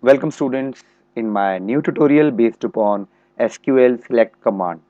Welcome students in my new tutorial based upon SQL select command।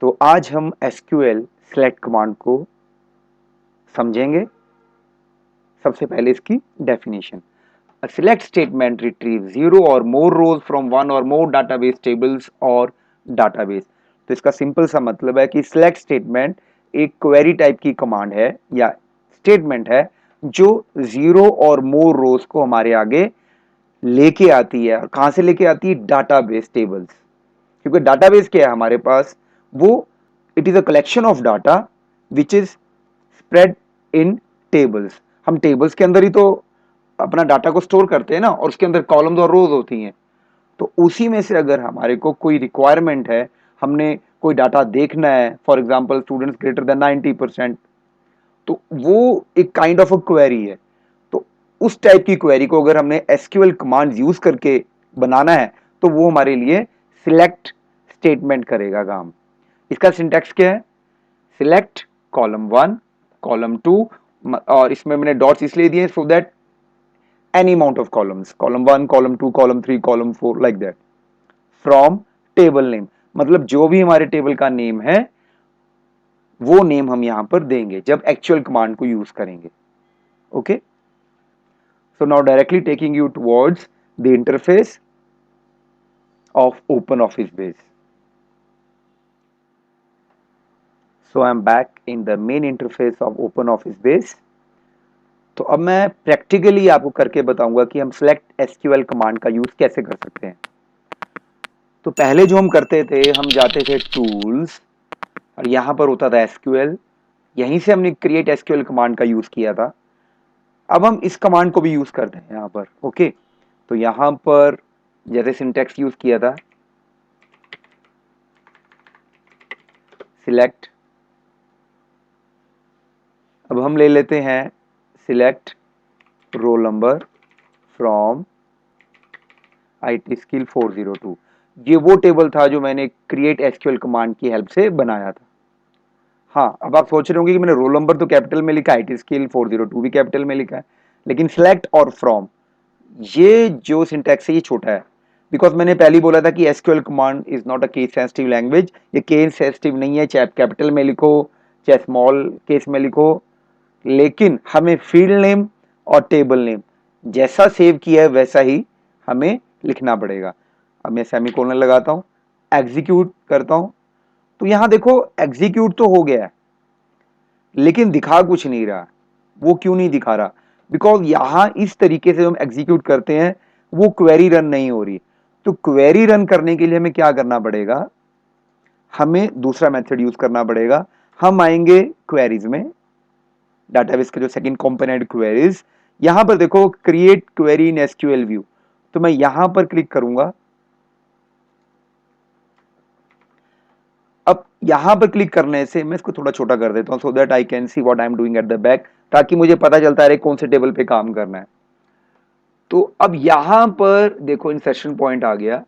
तो आज हम SQL select command को समझेंगे। सबसे पहले इसकी definition. A select statement retrieves zero or more rows from one or more database tables or database। तो इसका सिंपल सा मतलब है कि select statement एक क्वेरी टाइप की कमांड है या स्टेटमेंट है जो जीरो और मोर रोज को हमारे आगे लेके आती है। और कहां से लेके आती है? Database tables. क्योंकि डाटाबेस क्या है हमारे पास? वो it is a collection of data which is spread in tables. हम टेबल्स के अंदर ही तो अपना डाटा को स्टोर करते हैं ना, और उसके अंदर कॉलम्स और रोज होती हैं। तो उसी में से अगर हमारे को कोई रिक्वायरमेंट है, हमने कोई डाटा देखना है, for example students greater than 90%, तो वो एक काइंड ऑफ अ क्वेरी है। तो उस टाइप की क्वेरी को अगर हमने एसक्यूएल कमांड यूज करके बनाना है तो वो हमारे लिए सिलेक्ट स्टेटमेंट करेगा काम। इसका सिंटैक्स क्या है? Select column one, column to, और इसमें मैंने डॉट्स इसलिए दिए so that any amount of columns, column one, column to, column three, column four, like that. From table name, मतलब जो भी हमारे टेबल का नेम है वो नेम हम यहां पर देंगे जब एक्चुअल कमांड को यूज करेंगे। Okay, so now directly taking you towards the interface of OpenOffice Base. So I'm back in the main interface of OpenOffice Base. तो अब मैं प्रैक्टिकली आपको करके बताऊंगा कि हम select SQL कमांड का यूज कैसे कर सकते हैं। तो पहले जो हम करते थे, हम जाते थे टूल्स और यहां पर होता था SQL। यहीं से हमने क्रिएट SQL कमांड का यूज किया था। अब हम इस कमांड को भी यूज करते हैं यहां पर। ओके, तो यहां पर जैसे सिंटेक्स यूज किया था, सिलेक्ट। अब हम ले लेते हैं select roll number from IT skill 402। ये वो टेबल था जो मैंने क्रिएट एसक्यूएल कमांड की हेल्प से बनाया था। हाँ, अब आप सोच रहे होंगे कि मैंने रोल नंबर तो कैपिटल में लिखा है, IT स्किल 402 भी कैपिटल में लिखा है, लेकिन सिलेक्ट और फ्रॉम ये जो सिंटैक्स है ये छोटा है। बिकॉज मैंने पहले ही बोला था कि SQL command is not a case sensitive language. ये केस सेंसिटिव नहीं है, चाहे आप कैपिटल में लिखो चाहे स्मॉल केस में लिखो, लेकिन हमें फील्ड नेम और टेबल नेम जैसा सेव किया है वैसा ही हमें लिखना पड़ेगा। अब मैं सेमीकोलन लगाता हूं, एग्जीक्यूट करता हूं, तो यहां देखो एग्जीक्यूट तो हो गया है लेकिन दिखा कुछ नहीं रहा। वो क्यों नहीं दिखा रहा? बिकॉज यहां इस तरीके से हम एग्जीक्यूट करते हैं वो क्वेरी रन नहीं हो रही। तो क्वेरी रन करने के लिए हमें क्या करना पड़ेगा? हमें दूसरा मेथड यूज करना पड़ेगा। हम आएंगे क्वेरीज में, डाटाबेस का जो सेकंड कंपोनेंट क्वेरीज, यहां पर देखो create query in SQL view. तो मैं यहां पर क्लिक करूंगा। अब यहां पर क्लिक करने से मैं इसको थोड़ा छोटा कर देता हूं so that I can see what I am doing at the back, ताकि मुझे पता चलता है कौन से टेबल पे काम करना है। तो अब यहां पर देखो इंसर्शन पॉइंट आ गया।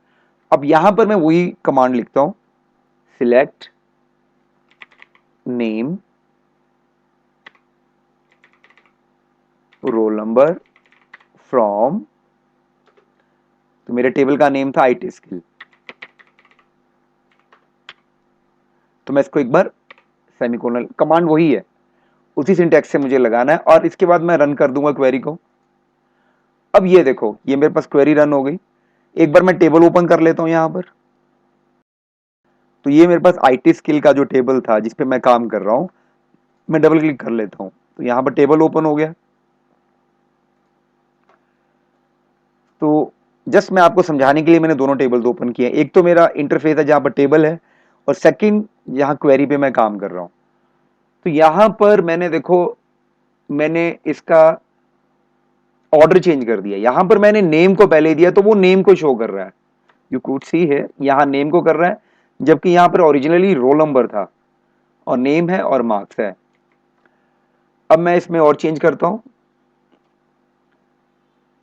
अब यहां पर मैं वही कमांड लिखता हूं, select name roll number from, तो मेरे टेबल का नेम था आईटी स्किल। तो मैं इसको एक बार सेमीकोलन, कमांड वही है, उसी सिंटैक्स से मुझे लगाना है और इसके बाद मैं रन कर दूंगा क्वेरी को। अब ये देखो ये मेरे पास क्वेरी रन हो गई। एक बार मैं टेबल ओपन कर लेता हूं यहां पर। तो ये मेरे पास आईटी स्किल का जो टेबल था जिसपे मैं काम कर रहा हूं, मैं डबल क्लिक कर लेता हूं तो यहां पर टेबल ओपन हो गया। तो जस्ट मैं आपको समझाने के लिए मैंने दोनों टेबल्स ओपन किए। एक तो मेरा इंटरफेस है जहां पर टेबल है, और सेकंड यहां क्वेरी पे मैं काम कर रहा हूं। तो यहां पर मैंने देखो, मैंने इसका ऑर्डर चेंज कर दिया। यहां पर मैंने नेम को पहले दिया तो वो नेम को शो कर रहा है, यू कुड सी है यहां नेम को कर रहा है, जबकि यहां पर ओरिजिनली रोल नंबर था और नेम है और मार्क्स है। अब मैं इसमें और चेंज करता हूं।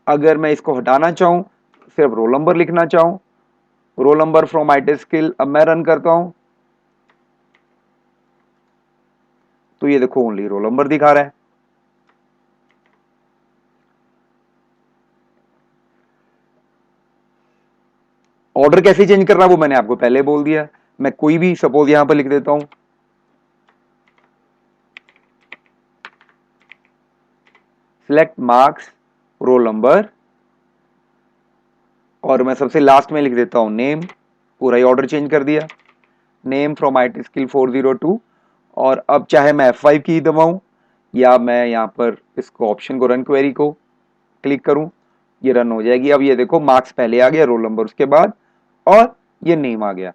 अगर मैं इसको हटाना चाहूं, सिर्फ रोल नंबर लिखना चाहूं, roll number from IT skill, अब मैं रन करता हूं तो ये देखो ओनली रोल नंबर दिखा रहा है। ऑर्डर कैसे चेंज करना वो मैंने आपको पहले बोल दिया। मैं कोई भी सपोज यहां पर लिख देता हूं, सिलेक्ट मार्क्स रोल नंबर, और मैं सबसे लास्ट में लिख देता हूं नेम। पूरा ही ऑर्डर चेंज कर दिया, नेम फ्रॉम IT स्किल 402। और अब चाहे मैं F5 की दबाऊं या मैं यहां पर इसको ऑप्शन को रन क्वेरी को क्लिक करूं, ये रन हो जाएगी। अब ये देखो मार्क्स पहले आ गया, रोल नंबर उसके बाद, और ये नेम आ गया।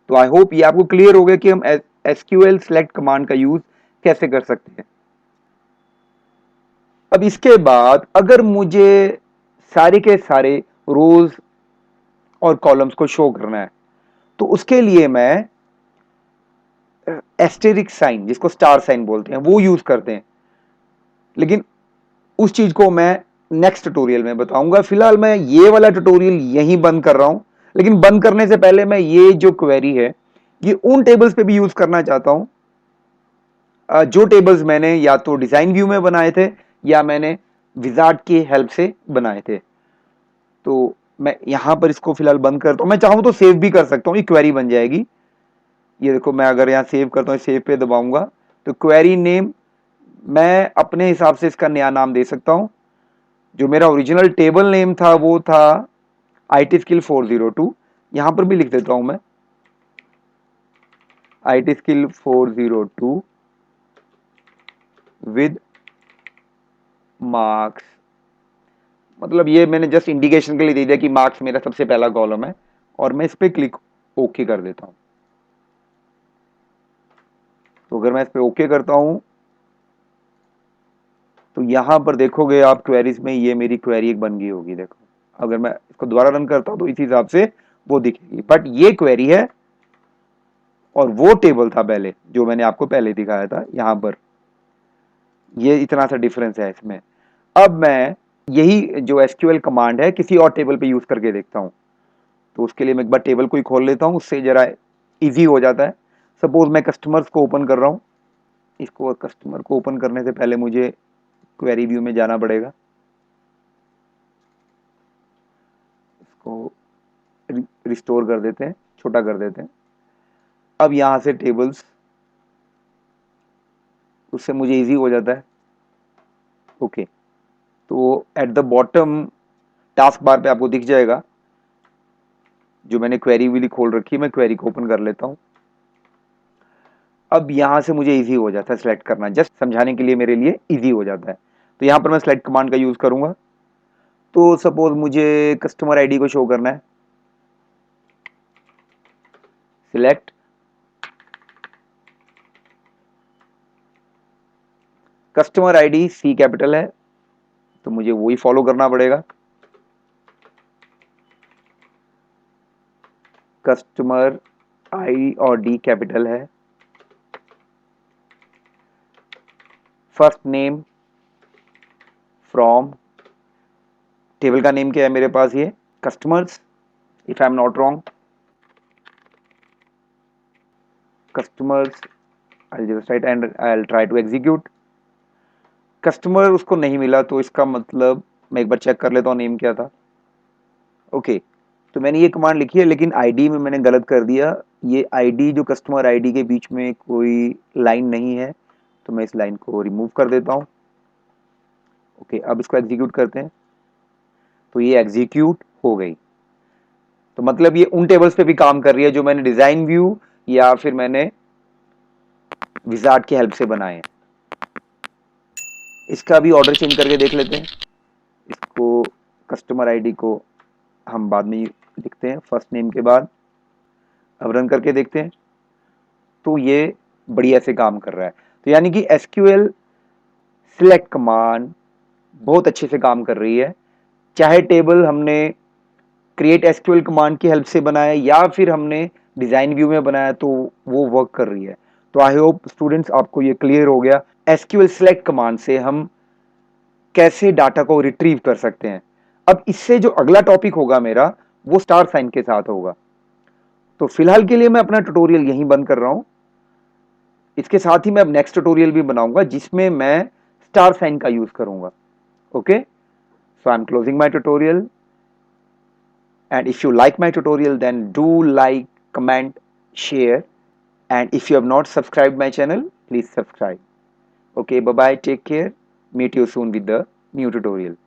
तो आई होप ये आपको क्लियर हो गया कि हम SQL सेलेक्ट कमांड का यूज कैसे कर सकते हैं। अब इसके बाद अगर मुझे सारे के सारे रोज और कॉलम्स को शो करना है तो उसके लिए मैं एस्टेरिक साइन, जिसको स्टार साइन बोलते हैं, वो यूज करते हैं। लेकिन उस चीज को मैं नेक्स्ट ट्यूटोरियल में बताऊंगा। फिलहाल मैं ये वाला ट्यूटोरियल यहीं बंद कर रहा हूं। लेकिन बंद करने से पहले मैं ये जो क्वेरी है ये उन टेबल्स पे भी यूज करना चाहता हूं जो टेबल्स मैंने या तो डिजाइन व्यू में बनाए थे या मैंने विजार्ड की हेल्प से बनाए थे। तो मैं यहां पर इसको फिलहाल बंद करता हूं। मैं चाहूं तो सेव भी कर सकता हूं, ये क्वेरी बन जाएगी। ये देखो मैं अगर यहाँ सेव करता हूँ, सेव पे दबाऊंगा तो क्वेरी नेम मैं अपने हिसाब से इसका नया नाम दे सकता हूं। जो मेरा ओरिजिनल टेबल नेम था वो था IT स्किल 402। यहां पर भी लिख देता हूं मैं IT स्किल 402 विद मार्क्स। मतलब ये मैंने जस्ट इंडिकेशन के लिए दे दिया कि मार्क्स मेरा सबसे पहला कॉलम है, और मैं इस पे क्लिक ओके कर देता हूं। तो अगर मैं इस पे ओके करता हूं तो यहां पर देखोगे आप क्वेरीज में ये मेरी क्वेरी एक बन गई होगी। देखो अगर मैं इसको दोबारा रन करता हूं तो इस हिसाब से वो दिखेगी, बट ये क्वेरी है और वो टेबल था पहले जो मैंने आपको पहले दिखाया था। यहां पर ये इतना सा डिफरेंस है इसमें। अब मैं यही जो SQL कमांड है किसी और टेबल पे यूज करके देखता हूं। तो उसके लिए मैं एक बार टेबल को ही खोल लेता हूं, उससे जरा इजी हो जाता है। सपोज मैं कस्टमर्स को ओपन कर रहा हूं। इसको कस्टमर को ओपन करने से पहले मुझे क्वेरी व्यू में जाना पड़ेगा। इसको रिस्टोर कर देते हैं, छोटा कर देते हैं। अब यहां से टेबल्स, उससे मुझे इजी हो जाता है। ओके, तो at the bottom task bar पे आपको दिख जाएगा जो मैंने क्वेरी भी खोल रखी है। मैं क्वेरी को ओपन कर लेता हूं। अब यहां से मुझे इजी हो जाता है सिलेक्ट करना, जस्ट समझाने के लिए मेरे लिए इजी हो जाता है। तो यहां पर मैं सिलेक्ट कमांड का यूज करूंगा। तो सपोज मुझे कस्टमर आईडी को शो करना है, select customer ID, C capital है तो मुझे वही फॉलो करना पड़ेगा। कस्टमर I और D कैपिटल है। फर्स्ट नेम फ्रॉम, टेबल का नेम क्या है मेरे पास, ये customers, if I am not wrong, customers. I just write and I will try to execute. Customer उसको नहीं मिला तो इसका मतलब मैं एक बार चेक कर लेता हूँ नेम क्या था। ओके, तो मैंने ये कमांड लिखी है लेकिन आईडी में मैंने गलत कर दिया। ये आईडी जो कस्टमर आईडी के बीच में कोई लाइन नहीं है, तो मैं इस लाइन को रिमूव कर देता हूँ। ओके, अब इसको एग्जीक्यूट करते हैं। तो ये एग्जीक्यूट हो गई। तो मतलब ये उन टेबल्स पे भी काम कर रही है जो मैंने डिजाइन व्यू या फिर मैंने विजार्ड की हेल्प से बनाए हैं। इसका भी ऑर्डर चेंज करके देख लेते हैं। इसको कस्टमर आईडी को हम बाद में लिखते हैं फर्स्ट नेम के बाद। अब रन करके देखते हैं तो ये बढ़िया से काम कर रहा है। तो यानी कि SQL सिलेक्ट कमांड बहुत अच्छे से काम कर रही है। चाहे टेबल हमने क्रिएट SQL कमांड की हेल्प से बनाया या फिर हमने डिजाइन व्यू में बनाया तो वो वर्क कर रही है। तो आई होप स्टूडेंट्स आपको ये क्लियर हो गया SQL सिलेक्ट कमांड से हम कैसे डाटा को रिट्रीव कर सकते हैं। अब इससे जो अगला टॉपिक होगा मेरा वो स्टार साइन के साथ होगा। तो फिलहाल के लिए मैं अपना ट्यूटोरियल यहीं बंद कर रहा हूं। इसके साथ ही मैं अब नेक्स्ट ट्यूटोरियल भी बनाऊंगा जिसमें मैं स्टार साइन का यूज करूंगा। Okay, so I am closing my tutorial. And if you like my tutorial, then do like, comment, share. And if you have not subscribed my channel, please subscribe. Okay, bye bye, take care. Meet you soon with the new tutorial.